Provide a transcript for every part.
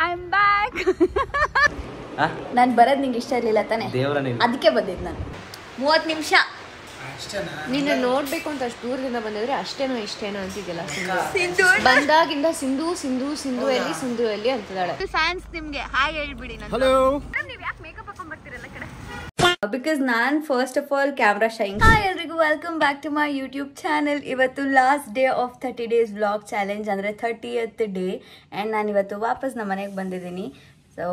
I'm back. ನಾನು ಬರೋದು ನಿಂಗೆ ಇಷ್ಟ ಇರಲಿಲ್ಲ ತಾನೆ, ಅದಕ್ಕೆ ಬಂದಿದ್ದು ನಾನು 30 ನಿಮಿಷ. ನೀನು ನೋಡ್ಬೇಕು ಅಂತ ಅಷ್ಟು ದೂರದಿಂದ ಬಂದಿದ್ರೆ ಅಷ್ಟೇನೋ ಇಷ್ಟೇನೋ ಅಂತಿದ್ದಿಲ್ಲ. ಬಂದಾಗಿಂದ ಸಿಂಧು ಸಿಂಧು ಸಿಂಧು ಎಲ್ಲಿ ಸಿಂಧು ಎಲ್ಲಿ ಅಂತಿದ್ದಾಳೆ. ಫ್ಯಾನ್ಸ್ ನಿಮ್ಗೆ ಹಾಯ್ ಹೇಳ್ಬಿಡಿ. ನೀವು ಯಾಕೆ ಮೇಕಪ್ ಹಾಕೊಂಡ್ ಬರ್ತೀರಲ್ಲ ಕಡೆ? ಬಿಕಾಸ್ ನಾನು first of all camera shine. Hi ಎಲ್ರಿಗೂ, welcome back to my YouTube channel. ಇವತ್ತು last day of 30 days vlog challenge, ಅಂದರೆ 30th ಡೇ. ಆ್ಯಂಡ್ ನಾನು ಇವತ್ತು ವಾಪಸ್ ನಮ್ಮ ಮನೆಗೆ ಬಂದಿದ್ದೀನಿ. ಸೊ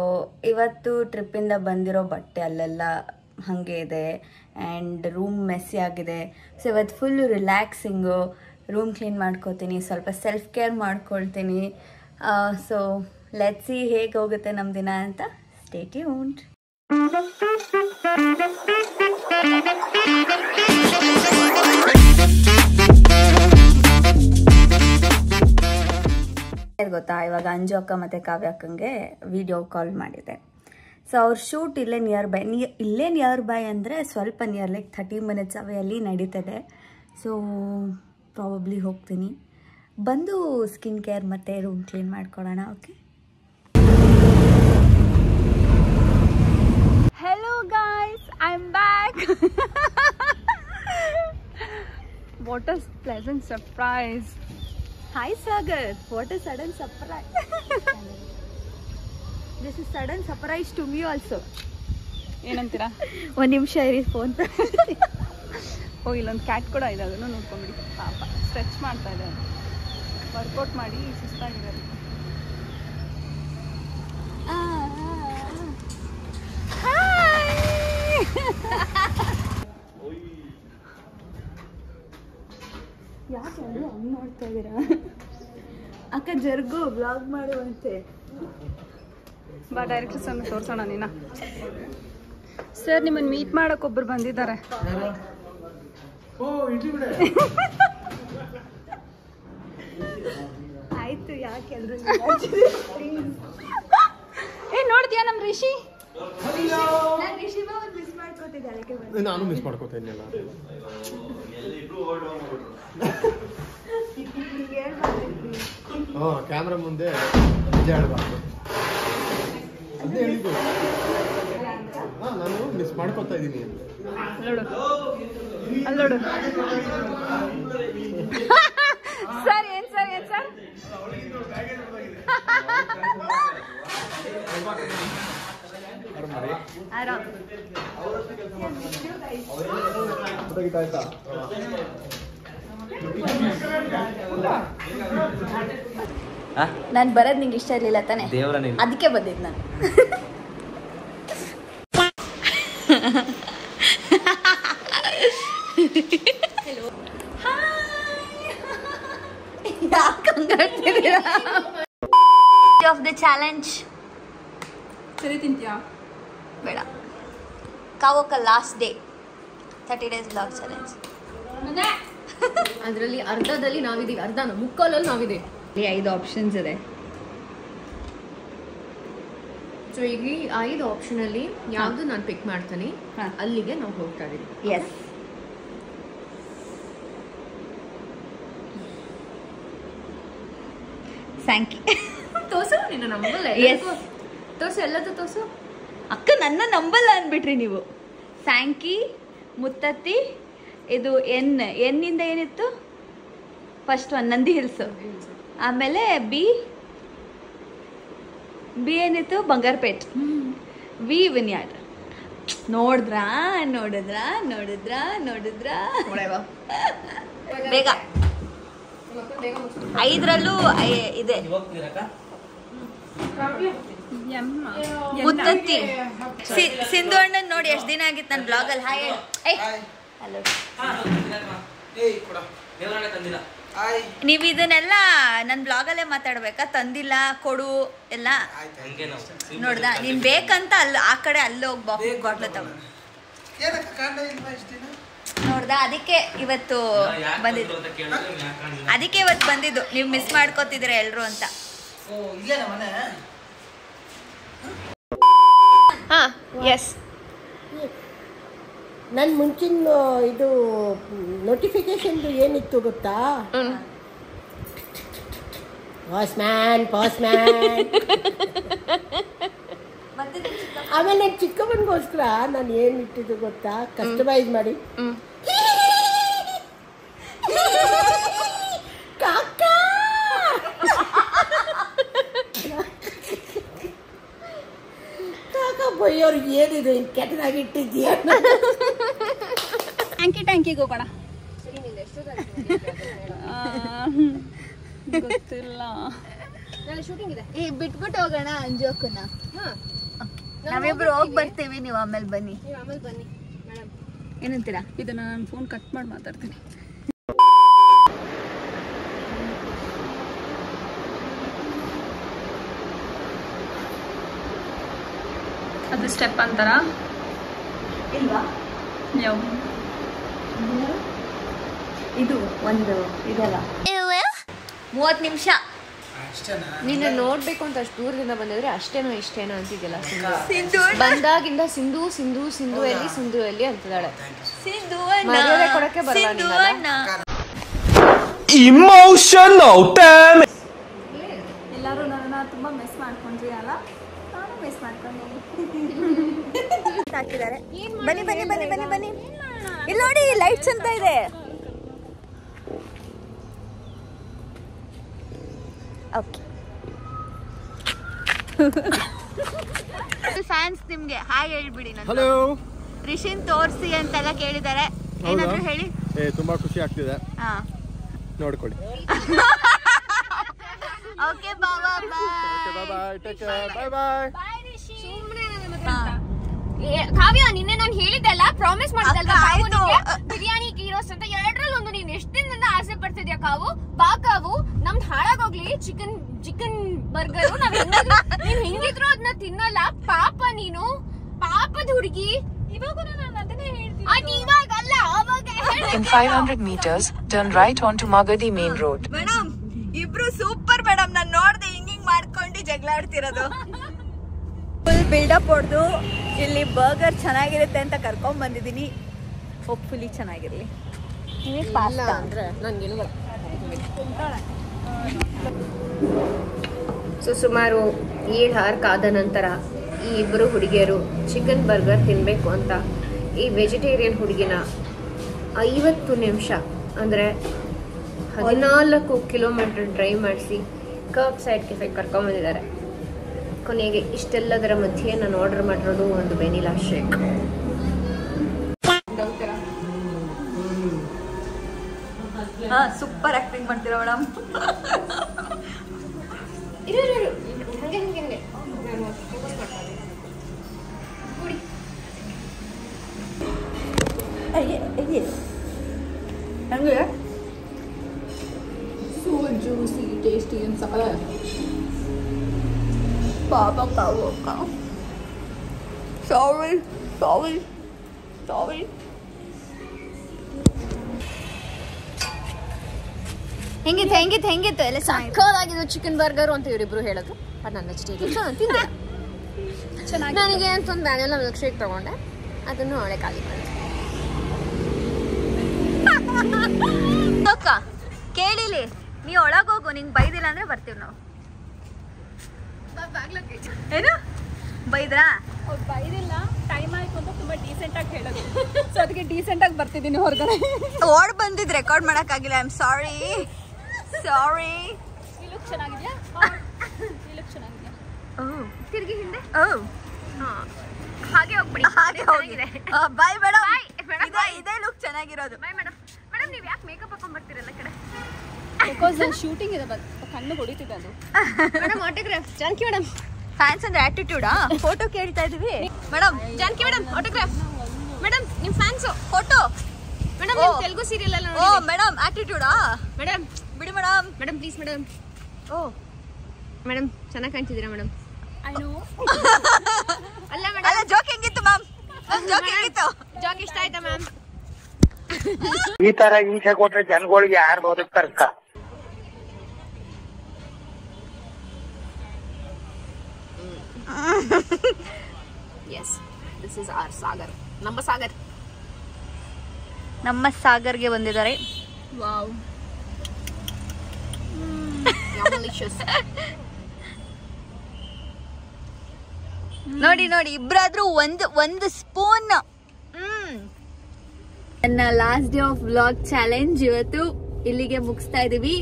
ಇವತ್ತು ಟ್ರಿಪ್ಪಿಂದ ಬಂದಿರೋ ಬಟ್ಟೆ ಅಲ್ಲೆಲ್ಲ ಹಾಗೆ ಇದೆ ಆ್ಯಂಡ್ ರೂಮ್ ಮೆಸ್ಸಿ ಆಗಿದೆ. ಸೊ ಇವತ್ತು ಫುಲ್ಲು ರಿಲ್ಯಾಕ್ಸಿಂಗು, ರೂಮ್ ಕ್ಲೀನ್ ಮಾಡ್ಕೋತೀನಿ, ಸ್ವಲ್ಪ ಸೆಲ್ಫ್ ಕೇರ್ ಮಾಡ್ಕೊಳ್ತೀನಿ. ಸೊ ಲೆಟ್ಸ್ ಸಿ ಹೇಗೆ ಹೋಗುತ್ತೆ ನಮ್ಮ ದಿನ ಅಂತ. Stay tuned. ಗೊತ್ತಾ, ಇವಾಗ ಅಂಜು ಅಕ್ಕ ಮತ್ತು ಕಾವ್ಯ ಅಕ್ಕಂಗೆ ವಿಡಿಯೋ ಕಾಲ್ ಮಾಡಿದೆ. ಸೊ ಅವ್ರ ಶೂಟ್ ಇಲ್ಲೇ ನಿಯರ್ ಬೈ ಅಂದರೆ ಸ್ವಲ್ಪ ನಿಯರ್, ಲೈಕ್ 30 minutes ಅವೇ ಅಲ್ಲಿ ನಡೀತದೆ. ಸೊ ಪ್ರಾಬಬ್ಲಿ ಹೋಗ್ತೀನಿ, ಬಂದು ಸ್ಕಿನ್ ಕೇರ್ ಮತ್ತು ರೂಮ್ ಕ್ಲೀನ್ ಮಾಡ್ಕೊಳ್ಳೋಣ. Okay, hello guys, I'm back. What a pleasant surprise. Hi Sagar, what a sudden surprise. This is sudden surprise to me also. ಏನಂತೀರಾ? ಒಂದು ನಿಮಿಷ ಇರಿ, ಫೋನ್. ಓ, ಇಲ್ಲೊಂದು ಕ್ಯಾಟ್ ಕೂಡ ಇದೆ, ಅದನ್ನು ನೋಡ್ಕೊಂಬಿಡಿ. ಪಾಪ ಸ್ಟ್ರೆಚ್ ಮಾಡ್ತಾ ಇದೆ, ವರ್ಕೌಟ್ ಮಾಡಿ ಸುಸ್ತಾಗಿದ್ದಾರೆ. ಯಾಕೆ ಅದು ಹಂಗೆ ನೋಡ್ತಾ ಇದ್ದೀರಾ? ಅಕ್ಕ ಜರ್ಗು ಬ್ಲಾಗ್ ಮಾಡುವಂತೆ. ಬಾ ಡೈರೆಕ್ಟರ್ ಸರ್ ತೋರ್ಸೋಣ. ನೀನ ಸರ್ ನಿಮ್ಮನ್ನು ಮೀಟ್ ಮಾಡಕ್ಕೆ ಒಬ್ರು ಬಂದಿದ್ದಾರೆ. ಆಯ್ತು, ಯಾಕೆ ಎಲ್ರು ನೋಡ್ತೀಯಾ ನಮ್ಮ ರಿಷಿ? ರಿಷಿ ಮಿಸ್ ಮಾಡ್ಕೋತಿದ್ದೆ, ನಾನು ಮಿಸ್ ಮಾಡ್ಕೋತೇನಿಲ್ಲ. ಕ್ಯಾಮ್ರಾ ಮುಂದೆ ನಿಜ ಹೇಳ್ಬಾರ್ದು, ಅದೇ ಹೇಳಿದ್ದು. ನಾನು ಮಿಸ್ ಮಾಡ್ಕೋತಾ ಇದ್ದೀನಿ ನೋಡು, ಅಲ್ಲೋಡು. ಸರ್ ಏನ್ ಸರ್, ಏನ್ ಸರ್? ಆರಾಮ್. ನಾನು ಬರೋದು ನಿಂಗೆ ಇಷ್ಟ ಇರಲಿಲ್ಲ ತಾನೆ, ಅದಕ್ಕೆ ಬಂದಿದ್ದು ನಾನು. ಆಫ್ ದ ಚಾಲೆಂಜ್ ಸರಿ ತಿಂತೀಯಾ? ಬೇಡ. ಕಾವೋಕ last day 30 days vlog challenge. ಅದರಲ್ಲಿ ಅರ್ಧದಲ್ಲಿ ನಾವಿದ್ದೀವಿ, ಅರ್ಧ ಮುಕ್ಕಾಲಲ್ಲಿ ನಾವಿದ್ದೀವಿ. 5 ಆಪ್ಷನ್ಸ್ ಇದೆ. ಸೊ ಈಗ 5 ಆಪ್ಷನಲ್ಲಿ ಯಾವುದು ನಾನು ಪಿಕ್ ಮಾಡ್ತೀನಿ, ಅಲ್ಲಿಗೆ ನಾವು ಹೋಗ್ತಾ ಇದೀವಿ. Yes, thank you. ತೋರ್ಸು, ನಿನ್ನ ನಂಬಲ್ಲ. ತೋರ್ಸು, ಎಲ್ಲದು ತೋರ್ಸು. ಅಕ್ಕ ನನ್ನ ನಂಬಲ್ಲ ಅಂದ್ಬಿಟ್ರಿ ನೀವು. ಸ್ಯಾಂಕಿ, ಮುತ್ತತ್ತಿ, ಇದು ಎನ್ನಿಂದ ಏನಿತ್ತು ಫಸ್ಟ್ ಒನ್? ನಂದಿ ಹಿಲ್ಸ್. ಆಮೇಲೆ ಬಿ ಏನಿತ್ತು? ಬಂಗಾರಪೇಟ್. ವಿ ವಿನ್ಯಾಡ್. ನೋಡಿದ್ರಾ ನೋಡಿದ್ರಾ ನೋಡಿದ್ರಾ ನೋಡಿದ್ರಾ? ಬೇಗ 5ರಲ್ಲೂ ಇದೆ. ಮುತ್ತತ್ತಿ. ಸಿಂಧು ಅಣ್ಣನ್ ನೋಡಿ ಎಷ್ಟು ದಿನ ಆಗಿತ್ತು ನನ್ನ ಬ್ಲಾಗಲ್ಲಿ. Hi hello. ನೀವು ಇದನ್ನೆಲ್ಲ ನನ್ನ ಬ್ಲಾಗಲ್ಲೇ ಮಾತಾಡ್ಬೇಕಾ? ತಂದಿಲ್ಲ ಕೊಡು ಎಲ್ಲ ನೋಡ್ದ? ನೀನ್ ಬೇಕಂತ ಅಲ್ಲಿ ಆ ಕಡೆ ಅಲ್ಲೇ ಹೋಗಿ ಬಾಟ್ಲು ತಗೋ ನೋಡ್ದ? ಅದಕ್ಕೆ ಇವತ್ತು ಬಂದಿದ್ದು. ನೀವು ಮಿಸ್ ಮಾಡ್ಕೋತಿದ್ದೀರ ಎಲ್ರು ಅಂತ. ಎಸ್, ನನ್ನ ಮುಂಚಿನ ಇದು ನೋಟಿಫಿಕೇಶನ್ ಏನಿತ್ತು ಗೊತ್ತಾ? ಪೋಸ್ಟ್ ಮ್ಯಾನ್ ಆಮೇಲೆ ನನ್ನ ಚಿಕ್ಕಮ್ಮನಿಗೋಸ್ಕರ ನಾನು ಏನು ಇಟ್ಟಿದ್ದು ಗೊತ್ತಾ, ಕಸ್ಟಮೈಸ್ ಮಾಡಿ ಕಾಕ ಕಾಕ ಬೈಯೋರ್ಗೆ ಏನಿದೆ ಇನ್ನು ಕೆಟ್ಟದಾಗಿ ಇಟ್ಟಿದ್ದೀಯ. ಟ್ಯಾಂಕಿಗೆ ಹೋಗೋಣ. ಗೊತ್ತಿಲ್ಲ, ಬಿಟ್ಬಿಟ್ಟು ಹೋಗೋಣ ಅಂಜೋಕನ್ನ. ನಾವಿಬ್ರು ಹೋಗಿ ಬರ್ತೀವಿ, ನೀವು ಆಮೇಲೆ ಬನ್ನಿ. ಏನಂತೀರಾ? ಇದನ್ನ ನಾನು ಫೋನ್ ಕಟ್ ಮಾಡಿ ಮಾತಾಡ್ತೀನಿ. ಅದು ಸ್ಟೆಪ್ ಅಂತಾರ ಇಲ್ವಾ? ಯಾವ ಇದು ಒಂದು ಇದಲ್ಲ, 30 ನಿಮಿಷ. ನಿನ್ನ ನೋಡ್ಬೇಕು ಅಂತ ಅಷ್ಟು ದೂರದಿಂದ ಬಂದಿದ್ರೆ ಅಷ್ಟೇನೋ ಇಷ್ಟೇನೋ ಅಂತಿದ್ಯಲ್ಲ. ಬಂದಾಗಿಂದ ಸಿಂಧು ಸಿಂಧು ಸಿಂಧು ಎಲ್ಲಿ ಸಿಂಧು ಎಲ್ಲಿ ಅಂತಿದ್ದಾಳೆ. ಮರ್ಯಾದೆ ಕೊಡಕ್ಕೆ ಬರಲ್ಲ. Emotional damage. ಎಲ್ಲರೂ ನನ್ನ ತುಂಬಾ ಮಿಸ್ ಮಾಡ್ಕೊಂಡ್ರಿ ಅಲ್ಲ? ನಾನು ಮಿಸ್ ಮಾಡ್ಕೊಂಡೆ. ಹಾಕಿದ್ದಾರೆ. ಬನ್ನಿ ಬನ್ನಿ ಬನ್ನಿ ಬನ್ನಿ ಬನ್ನಿ, ಇಲ್ಲಿ ನೋಡಿ ಲೈಟ್ಸ್ ಅಂತ ಇದೆ. ಓಕೆ, ಫ್ಯಾನ್ಸ್ ನಿಮ್ಗೆ ಹಾಯ್ ಹೇಳ್ಬಿಡಿ. ಹಲೋ, ರಿಷಿನ್ ತೋರಿಸಿ ಅಂತೆಲ್ಲ ಕೇಳಿದ್ದಾರೆ, ಏನಾದ್ರು ಹೇಳಿ. ತುಂಬಾ ಖುಷಿ ಆಗ್ತಿದೆ, ಹಾ ನೋಡ್ಕೊಳ್ಳಿ. ಓಕೆ, ಬಾಯ್ ಬಾಯ್, ಟೇಕ್ ಕೇರ್, ಬಾಯ್ ಬಾಯ್. ಕಾವ್ಯ, ನಿನ್ನೆ ನಾನು ಹೇಳಿದ್ದೆಲ್ಲ, ಪ್ರಾಮಿಸ್ ಮಾಡಿದ್ದಲ್ಲ ಬಿರಿಯಾನಿ ಗೀರೋಸ್ ಅಂತ, ಎರಡರಲ್ಲಿ ಒಂದು. ನೀನ್ ಎಷ್ಟು ದಿನದಿಂದ ಆಸೆ ಪಡ್ತಿದ್ಯಾ ಕಾವು? ಬಾ ಕಾವು, ನಮ್ದು ಹಾಳಾಗೋಗ್ಲಿ ಚಿಕನ್ ಬರ್ಗರ್. ನೀನ್ ಹೆಂಗಿದ್ರು ಅದನ್ನ ತಿನ್ನಲ್ಲ. ಪಾಪ ನೀನು, ಪಾಪದ ಹುಡುಗಿ. ಇವಾಗೂ ನಾನು ಅದನ್ನೇ ಹೇಳ್ತೀನಿ. ಅದು ಇವಾಗಲ್ಲ, ಅವಾಗ. In 500 meters, turn right onto Magadi main road. Madam, ಇಬ್ರು ಸೂಪರ್ ಮೇಡಮ್. ನಾನು ನೋಡ್ದೆ ಹಿಂಗ್ ಮಾಡ್ಕೊಂಡು ಜಗಳ ಆಡ್ತಿರೋದು. ಫುಲ್ ಬಿಲ್ಡಪ್ ಹೊಡೆದು ಇಲ್ಲಿ ಬರ್ಗರ್ ಚೆನ್ನಾಗಿರುತ್ತೆ ಅಂತ ಕರ್ಕೊಂಡ್ ಬಂದಿದ್ದೀನಿ. ಹೋಪ್ಫುಲಿ ಚೆನ್ನಾಗಿರ್ಲಿ. ಪಾಸ್ತಾ ಅಂದ್ರೆ ನನ್ಗೇನು ಸುಮಾರು 7 hour ಕಾದ ನಂತರ ಈ ಇಬ್ಬರು ಹುಡುಗಿಯರು ಚಿಕನ್ ಬರ್ಗರ್ ತಿನ್ನಬೇಕು ಅಂತ ಈ ವೆಜಿಟೇರಿಯನ್ ಹುಡುಗಿನ 50 ನಿಮಿಷ ಅಂದರೆ 14 ಕಿಲೋಮೀಟರ್ ಡ್ರೈವ್ ಮಾಡಿಸಿ ಕರ್ಬ್ ಸೈಡ್ ಕೆಫೆಗೆ ಕರ್ಕೊಂಬಂದಿದ್ದಾರೆ. ಕೊನೆಗೆ ಇಷ್ಟೆಲ್ಲದರ ಮಧ್ಯೆ ನಾನು ಆರ್ಡರ್ ಮಾಡಿರೋದು ಒಂದು ವೆನಿಲಾ ಶೇಕ್. ಹಾ, ಸೂಪರ್ ಆಕ್ಟಿಂಗ್ ಮಾಡ್ತೀರಾ ಮೇಡಮ್. ಹಂಗೆ ಸೋ ಜ್ಯೂಸಿ, ಟೇಸ್ಟಿ ಅನ್ಸಲ್ಲ. ಪಾಪ ಕಾವು ಕಾವು. ಸಾರಿ ಸಾರಿ ಸಾರಿ. ಹೆಂಗಿತ್ತು ಎಲ್ಲ ಸಕ್ಕತ್ತಾಗಿದ್ದು ಚಿಕನ್ ಬರ್ಗರ್ ಅಂತ ಇವರಿಬ್ರು ಹೇಳಿದ್ರು. ಅದು ನನ್ನ ವೆಜಿಟೇರಿಯನ್ ತಿಂದೆ. ನನಗೆ ಅಂತ ಒಂದು ವ್ಯಾನಿಲಾ ಮಿಲ್ಕ್ ಶೇಕ್ ತಗೊಂಡೆ, ಅದನ್ನು ಅವಳೆ ಖಾಲಿ ಮಾಡಿದೆ. ಅಕ್ಕ ಕೇಳಿಲಿ, ನೀ ಒಳಗೋಗು, ನಿಂಗೆ ಬೈದಿಲ್ಲ ಅಂದ್ರೆ ಬರ್ತೀವಿ ನಾವು. ಏನು ಬೈದ್ರಾ? ಅವ್ರು ಬೈದಿಲ್ಲ, ಟೈಮ್ ಆಯ್ತು ಅಂತ ತುಂಬಾ ಡೀಸೆಂಟ್ ಆಗಿ ಹೇಳೋದು. ಸೊ ಅದಕ್ಕೆ ಡೀಸೆಂಟ್ ಆಗಿ ಬರ್ತಿದ್ದೀನಿ ಹೊರಗಡೆ. ಓಡ್ ಬಂದಿದ್ ರೆಕಾರ್ಡ್ ಮಾಡಕ್ಕಾಗಿಲ್ಲ. I am sorry. ಈ ಲುಕ್ ಚೆನ್ನಾಗಿದ್ಯಾ? ಈ ಲುಕ್ ಚೆನ್ನಾಗಿದ್ಯಾ? ತಿರ್ಗಿ ಹಿಂದೆ. ಹಾಗೆ ಹೋಗ್ಬಿಡಿ. ಹಾಗೆ ಹೋಗಿದೆ. Bye madam. ಇದೇ ಲುಕ್ ಚೆನ್ನಾಗಿರೋದು. Bye madam. ಮೇಡಮ್, ನೀವು ಯಾಕೆ ಮೇಕಪ್ ಹಾಕೊಂಡ್ ಬರ್ತೀರಲ್ಲ ಕಡೆ? ಬಿಕಾಸ್ ನಾನು ಶೂಟಿಂಗ್ ಇದೆ, ಕಣ್ಣು ಹೊಡಿತಿದೆ ಅದು. Madam autograph. Janaki madam, fans ಅಂದ್ರೆ ಆಟಿಟ್ಯೂಡಾ? ಫೋಟೋ ಕೇಳ್ತಾ ಇದೀವಿ madam. Janaki madam autograph. Madam ನಿಮ್ಮ ಫ್ಯಾನ್ಸು ಫೋಟೋ. ಮೇಡಮ್ ನಿಮ್ಮ ತೆಲುಗು ಸೀರಿಯಲ್ ಎಲ್ಲ ಓ ಮೇಡಮ್, ಆಟಿಟ್ಯೂಡಾ? ಮೇಡಮ್ ಬಿಡಿ ಮೇಡಮ್. Madam please madam. ಓ ಮೇಡಮ್ ಚೆನ್ನಾಗಿ ಕಾಣ್ತಿದ್ದೀರಾ ಮೇಡಮ್. I know. ಅಲ್ಲ ಮೇಡಮ್, ಅಲ್ಲ ಜೋಕ್ ಹೆಂಗಿತ್ತು ಮ್ಯಾಮ್? ಜೋಕ್ ಹೆಂಗಿತ್ತು? ಜಾಕ್ ಇಷ್ಟ ಆಯ್ತಾ ಮ್ಯಾಮ್? ಈ ತರ ಹಿಂಸೆ ಕೊಟ್ರೆ ಜನಗಳಿಗೆ ಯಾರು ಬದುಕ್ತಾರಕ್ಕ? Yes, this is our Sagar. ನಮ್ಮ ಸಾಗರ್. ನಮ್ಮ ಸಾಗರ್ಗೆ ಬಂದಿದ್ದಾರೆ. Wow, delicious. ನೋಡಿ ನೋಡಿ ಇಬ್ರಾದ್ರೂ ಒಂದು ಸ್ಪೂನ್. ನನ್ನ last day of vlog challenge ಇವತ್ತು ಇಲ್ಲಿಗೆ ಮುಗಿಸ್ತಾ ಇದೀವಿ.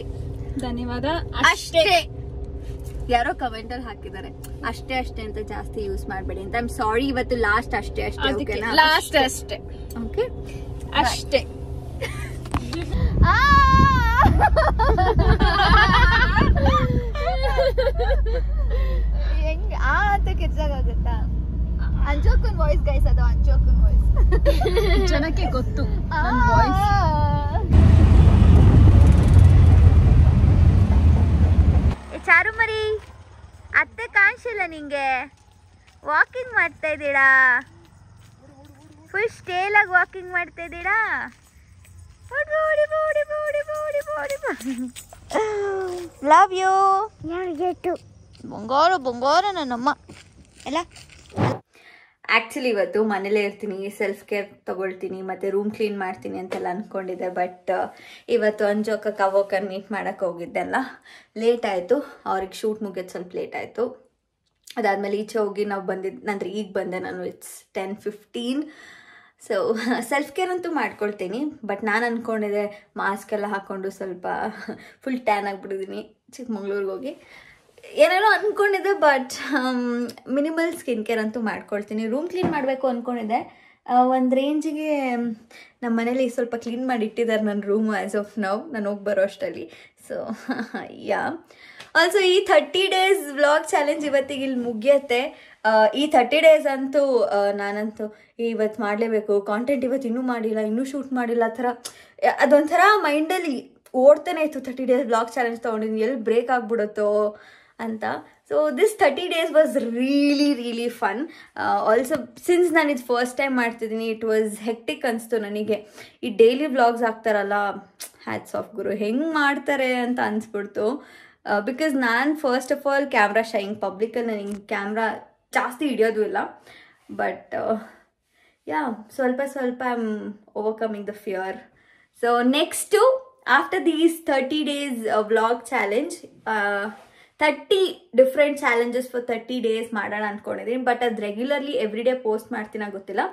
ಧನ್ಯವಾದ. ಅಷ್ಟೇ. ಯಾರೋ ಕಮೆಂಟ್ ಅಲ್ಲಿ ಹಾಕಿದ್ದಾರೆ ಅಷ್ಟೇ ಅಷ್ಟೇ ಅಂತ ಜಾಸ್ತಿ ಯೂಸ್ ಮಾಡಬೇಡಿ ಅಂತ. ಐ ಆಮ್ ಸಾರಿ, ಇವತ್ತು ಲಾಸ್ಟ್ ಅಷ್ಟೇ ಅಷ್ಟೇ. ಓಕೆನಾ? ಲಾಸ್ಟ್ ಅಷ್ಟೇ. ಓಕೆ ಅಷ್ಟೇ. ಹೆಂಗ್ ಅಂತ ಕೆಚ್ಚಾಗುತ್ತಾ? ಅಂಜೋಕನ್ ವಾಯ್ಸ್ ಗೈಸ್, ಅದು ಅಂಜೋಕನ್ ವಾಯ್ಸ್. ಜನಕ್ಕೆ ಗೊತ್ತು. ಚಾರು ಮರಿ, ಅತ್ತೆ ಕಾಣಿಸಿಲ್ಲ ನಿಂಗೆ? ವಾಕಿಂಗ್ ಮಾಡ್ತಾ ಇದ್ದೀರಾ? ಫುಲ್ ಸ್ಟೇಲ್ ಆಗಿ ವಾಕಿಂಗ್ ಮಾಡ್ತಾ ಇದ್ದೀರಾ? Love you. ಬಂಗಾರ ಬಂಗಾರ ನನ್ನಮ್ಮ ಎಲ್ಲ. ಆ್ಯಕ್ಚುಲಿ ಇವತ್ತು ಮನೇಲೇ ಇರ್ತೀನಿ, ಸೆಲ್ಫ್ ಕೇರ್ ತೊಗೊಳ್ತೀನಿ ಮತ್ತು ರೂಮ್ ಕ್ಲೀನ್ ಮಾಡ್ತೀನಿ ಅಂತೆಲ್ಲ ಅಂದ್ಕೊಂಡಿದ್ದೆ. ಬಟ್ ಇವತ್ತು ಅಂಜೋಕ ಕವೋಕರ್ ಮೀಟ್ ಮಾಡೋಕ್ಕೆ ಹೋಗಿದ್ದೆಲ್ಲ ಲೇಟ್ ಆಯಿತು. ಅವ್ರಿಗೆ ಶೂಟ್ ಮುಗಿಯೋದು ಸ್ವಲ್ಪ ಲೇಟ್ ಆಯಿತು. ಅದಾದಮೇಲೆ ಈಚೆ ಹೋಗಿ ನಾವು ನಂತರ ಈಗ ಬಂದೆ ನಾನು. ಇಟ್ಸ್ 10:15. ಸೊ ಸೆಲ್ಫ್ ಕೇರ್ ಅಂತೂ ಮಾಡ್ಕೊಳ್ತೀನಿ. ಬಟ್ ನಾನು ಅಂದ್ಕೊಂಡಿದ್ದೆ ಮಾಸ್ಕ್ ಎಲ್ಲ ಹಾಕ್ಕೊಂಡು ಸ್ವಲ್ಪ ಫುಲ್ ಟ್ಯಾನ್ ಆಗಿಬಿಟ್ಟಿದ್ದೀನಿ ಚಿಕ್ಕಮಂಗ್ಳೂರಿಗೆ ಹೋಗಿ. ಏನೇನೋ ಅಂದ್ಕೊಂಡಿದ್ದೆ, ಬಟ್ ಮಿನಿಮಲ್ ಸ್ಕಿನ್ ಕೇರ್ ಅಂತೂ ಮಾಡ್ಕೊಳ್ತೀನಿ. ರೂಮ್ ಕ್ಲೀನ್ ಮಾಡಬೇಕು ಅಂದ್ಕೊಂಡಿದ್ದೆ. ಒಂದು ರೇಂಜಿಗೆ ನಮ್ಮ ಮನೇಲಿ ಸ್ವಲ್ಪ ಕ್ಲೀನ್ ಮಾಡಿ ಇಟ್ಟಿದ್ದಾರೆ ನನ್ನ ರೂಮು ಆ್ಯಸ್ ಆಫ್ ನೌ, ನಾನು ಹೋಗಿ ಬರೋ ಅಷ್ಟರಲ್ಲಿ. ಸೊ ಯಾ, ಆಲ್ಸೋ ಈ 30 days ವ್ಲಾಗ್ ಚಾಲೆಂಜ್ ಇವತ್ತಿಗೆ ಇಲ್ಲಿ ಮುಗಿಯುತ್ತೆ. ಈ 30 days ಅಂತೂ ನಾನಂತೂ ಇವತ್ತು ಮಾಡಲೇಬೇಕು, ಕಾಂಟೆಂಟ್ ಇವತ್ತು ಇನ್ನೂ ಮಾಡಿಲ್ಲ, ಇನ್ನೂ ಶೂಟ್ ಮಾಡಿಲ್ಲ, ಆ ಥರ ಅದೊಂಥರ ಮೈಂಡಲ್ಲಿ ಓಡ್ತಾನೆ ಇತ್ತು. 30 days ವ್ಲಾಗ್ ಚಾಲೆಂಜ್ ತೊಗೊಂಡಿದ್ದೀನಿ, ಎಲ್ಲಿ ಬ್ರೇಕ್ ಆಗಿಬಿಡುತ್ತೋ ಅಂತ. So this 30 days was really fun. Also since ನಾನು ಇದು ಫಸ್ಟ್ ಟೈಮ್ ಮಾಡ್ತಿದ್ದೀನಿ, ಇಟ್ ವಾಸ್ ಹೆಕ್ಟಿಕ್ ಅನಿಸ್ತು ನನಗೆ. ಈ ಡೈಲಿ ವ್ಲಾಗ್ಸ್ ಆಗ್ತಾರಲ್ಲ, ಹ್ಯಾಟ್ಸ್ ಆಫ್ ಗುರು, ಹೆಂಗೆ ಮಾಡ್ತಾರೆ ಅಂತ ಅನಿಸ್ಬಿಡ್ತು. ಬಿಕಾಸ್ ನಾನು ಫಸ್ಟ್ ಆಫ್ ಆಲ್ ಕ್ಯಾಮ್ರಾ ಶೈಯಿಂಗ್, ಪಬ್ಲಿಕಲ್ಲಿ ನನಗೆ ಕ್ಯಾಮ್ರಾ ಜಾಸ್ತಿ ಹಿಡಿಯೋದು ಇಲ್ಲ. ಬಟ್ ಯಾ, ಸ್ವಲ್ಪ I am overcoming the fear. So next after these 30 days vlog challenge, 30 different challenges for 30 days ಮಾಡೋಣ ಅಂದ್ಕೊಂಡಿದ್ದೀನಿ. ಬಟ್ ಅದು ರೆಗ್ಯುಲರ್ಲಿ ಎವ್ರಿ ಡೇ ಪೋಸ್ಟ್ ಮಾಡ್ತೀನ ಗೊತ್ತಿಲ್ಲ.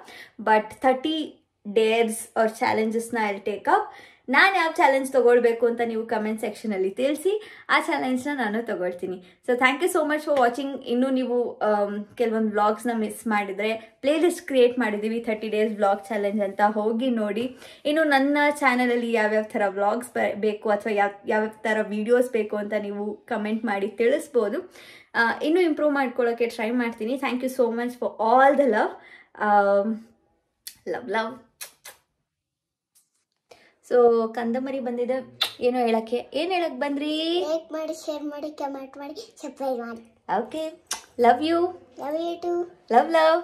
ಬಟ್ 30 days ಆರ್ ಚಾಲೆಂಜಸ್ನ ಐ ವಿಲ್ ಟೇಕ್ ಅಪ್. ನಾನು ಯಾವ ಚಾಲೆಂಜ್ ತೊಗೊಳ್ಬೇಕು ಅಂತ ನೀವು ಕಮೆಂಟ್ ಸೆಕ್ಷನಲ್ಲಿ ತಿಳಿಸಿ, ಆ ಚಾಲೆಂಜ್ನ ನಾನು ತೊಗೊಳ್ತೀನಿ. So thank you so much for watching. ಇನ್ನೂ ನೀವು ಕೆಲವೊಂದು ವ್ಲಾಗ್ಸ್ನ ಮಿಸ್ ಮಾಡಿದರೆ ಪ್ಲೇ ಲಿಸ್ಟ್ ಕ್ರಿಯೇಟ್ ಮಾಡಿದ್ದೀವಿ 30 days ವ್ಲಾಗ್ ಚಾಲೆಂಜ್ ಅಂತ, ಹೋಗಿ ನೋಡಿ. ಇನ್ನು ನನ್ನ ಚಾನಲಲ್ಲಿ ಯಾವ್ಯಾವ ಥರ ವ್ಲಾಗ್ಸ್ ಬೇಕು ಅಥವಾ ಯಾವ್ಯಾವ ಥರ ವೀಡಿಯೋಸ್ ಬೇಕು ಅಂತ ನೀವು ಕಮೆಂಟ್ ಮಾಡಿ ತಿಳಿಸ್ಬೋದು. ಇನ್ನೂ ಇಂಪ್ರೂವ್ ಮಾಡ್ಕೊಳ್ಳೋಕ್ಕೆ ಟ್ರೈ ಮಾಡ್ತೀನಿ. Thank you so much for all the love. Love. So ಕಂದಮರಿ ಬಂದಿದೆ, ಏನು ಹೇಳಕ್ಕೆ ಬಂದ್ರಿ? ಲೈಕ್ ಮಾಡಿ, ಶೇರ್ ಮಾಡಿ, ಕಮೆಂಟ್ ಮಾಡಿ, ಸಬ್ಸ್ಕ್ರೈಬ್ ಮಾಡಿ. Okay, love you. Love you too. Love.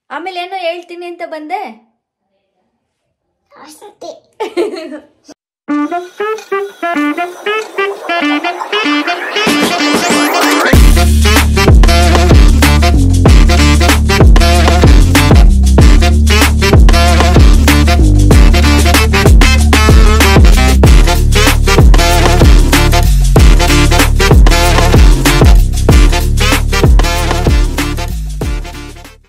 ಆಮೇಲೆ ಏನೋ ಹೇಳ್ತೀನಿ ಅಂತ ಬಂದೆ ಅಷ್ಟೇ.